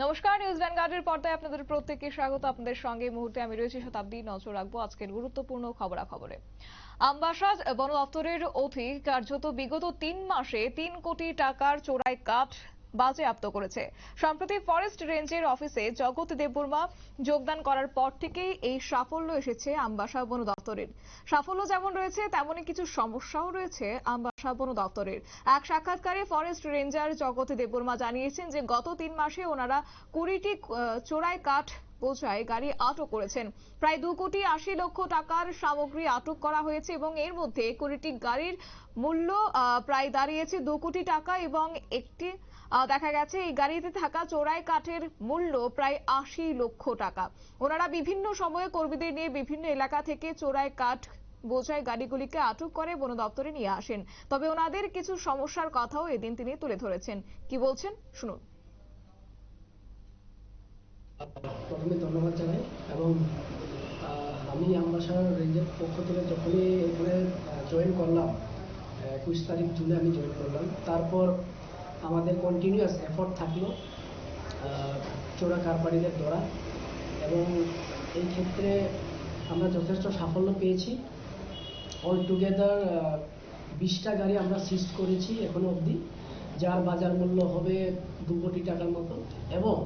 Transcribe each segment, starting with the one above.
নমস্কার, নিউজ ভ্যানগার্ডের পর্দায় আপনাদের প্রত্যেককে স্বাগত। আপনাদের সঙ্গে এই মুহূর্তে আমি রয়েছি শতাব্দী। নজর রাখবো আজকের গুরুত্বপূর্ণ খবরাখবরে। আমবাসা বন দপ্তরের অধীন কার্যত বিগত ৩ মাসে ৩ কোটি টাকার চোরাই কাঠ বাজেয়াপ্ত করেছে। সম্প্রতি ফরেস্ট রেঞ্জের অফিসে জগৎ দেববর্মা যোগদান করার পর থেকেই এই সাফল্য এসেছে আমবাসা বন দপ্তরের। সাফল্য যেমন রয়েছে তেমনই কিছু সমস্যাও রয়েছে আমবাসা বন দপ্তরের। এক সাক্ষাৎকারে ফরেস্ট রেঞ্জার জগৎ দেববর্মা জানিয়েছেন যে গত ৩ মাসে ওনারা ২০টি চোরাই কাঠ বোঝাই গাড়ি আটক করেছেন। প্রায় ২,৮০,০০,০০০ টাকার সামগ্রী আটক করা হয়েছে এবং এর মধ্যে ২০টি গাড়ির মূল্য প্রায় দাঁড়িয়েছে ২ কোটি টাকা এবং একটি দেখা গেছে এই গাড়িতে থাকা চোরাই কাঠের মূল্য প্রায় ৮০ লক্ষ টাকা। ওনারা বিভিন্ন সময়ে কর্মীদের নিয়ে বিভিন্ন এলাকা থেকে চোরাই কাঠ বোঝাই গাড়িগুলিকে আটক করে বন দপ্তরে নিয়ে আসেন। তবে ওনাদের কিছু সমস্যার কথাও এদিন তিনি তুলে ধরেছেন। কি বলছেন শুনুন। প্রথমে ধন্যবাদ জানাই এবং আমি আমবাসা রেঞ্জের পক্ষ থেকে যখনই এখানে জয়েন করলাম ২১ তারিখ জুনে আমি জয়েন করলাম, তারপর আমাদের কন্টিনিউয়াস এফোর্ট থাকলো চোরা কারবারিদের ধরা এবং এই ক্ষেত্রে আমরা যথেষ্ট সাফল্য পেয়েছি। অল টুগেদার ২০টা গাড়ি আমরা সিজ করেছি এখনো অবধি, যার বাজার মূল্য হবে ২ কোটি টাকার মতো। এবং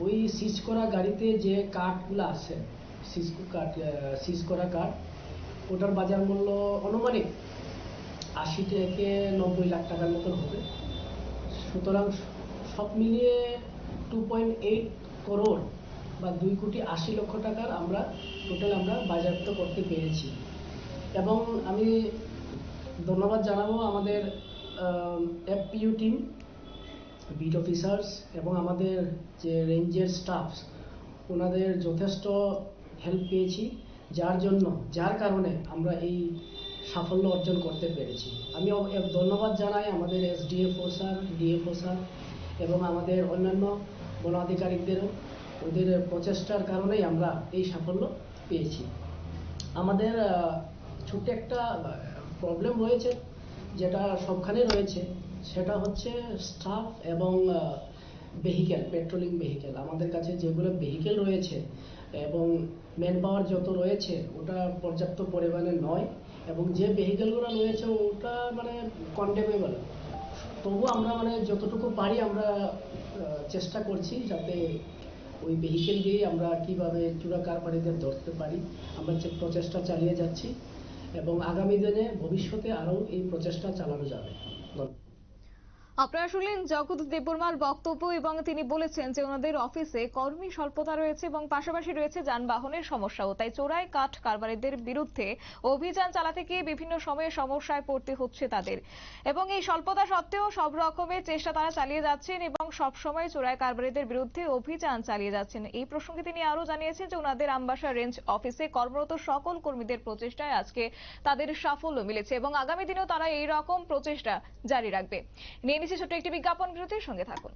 ওই সিজ করা গাড়িতে যে কাঠগুলো আছে, সিজ করা কাঠ, ওটার বাজার মূল্য অনুমানিক ৮০ থেকে ৯০ লাখ টাকার মতন হবে। সুতরাং সব মিলিয়ে 2.8 করোড় বা ২,৮০,০০,০০০ টাকার আমরা বাজেয়াপ্ত করতে পেরেছি। এবং আমি ধন্যবাদ জানাবো আমাদের এফপিইউ টিম, বিট অফিসার্স এবং আমাদের যে রেঞ্জের স্টাফ, ওনাদের যথেষ্ট হেল্প পেয়েছি, যার কারণে আমরা এই সাফল্য অর্জন করতে পেরেছি। আমি ধন্যবাদ জানাই আমাদের এসডিএফও স্যার, ডিএফও স্যার এবং আমাদের অন্যান্য বন আধিকারিকদেরও। ওদের প্রচেষ্টার কারণেই আমরা এই সাফল্য পেয়েছি। আমাদের ছোট্ট একটা প্রবলেম রয়েছে, যেটা সবখানে রয়েছে, সেটা হচ্ছে স্টাফ এবং ভেহিকেল, পেট্রোলিং ভেহিকেল। আমাদের কাছে যেগুলো ভেহিকেল রয়েছে এবং ম্যান পাওয়ার যত রয়েছে ওটা পর্যাপ্ত পরিমাণে নয়, এবং যে ভেহিকেলগুলো রয়েছে ওটা কন্ডেমেবল। তবু আমরা যতটুকু পারি আমরা চেষ্টা করছি যাতে ওই ভেহিকেল দিয়েই আমরা কীভাবে চোরা কারবারিদের ধরতে পারি, আমরা প্রচেষ্টা চালিয়ে যাচ্ছি এবং আগামী দিনে ভবিষ্যতে আরও এই প্রচেষ্টা চালানো যাবে। আপনারা শুনলেন জগৎ দেববর্মার বক্তব্য এবং তিনি বলেছেন যে ওনাদের অফিসে কর্মী স্বল্পতা রয়েছে এবং পাশাপাশি রয়েছে যানবাহনের সমস্যাও। তাই চোরাই কাঠ কারবারিদের বিরুদ্ধে অভিযান চালাতে গিয়ে বিভিন্ন সময়ে সমস্যায় পড়তে হচ্ছে তাদের, এবং এই স্বল্পতা সত্ত্বেও সব রকমের চেষ্টা তারা চালিয়ে যাচ্ছেন এবং সব সময় চোরাই কারবারিদের বিরুদ্ধে অভিযান চালিয়ে যাচ্ছেন। এই প্রসঙ্গে তিনি আরো জানিয়েছেন যে ওনাদের আমবাসা রেঞ্জ অফিসে কর্মরত সকল কর্মীদের প্রচেষ্টায় আজকে তাদের সাফল্য মিলেছে এবং আগামী দিনেও তারা এই রকম প্রচেষ্টা জারি রাখবে। নিয়ে নিচ্ছে ছোট্ট একটি বিজ্ঞাপন বিরতির সঙ্গে থাকুন।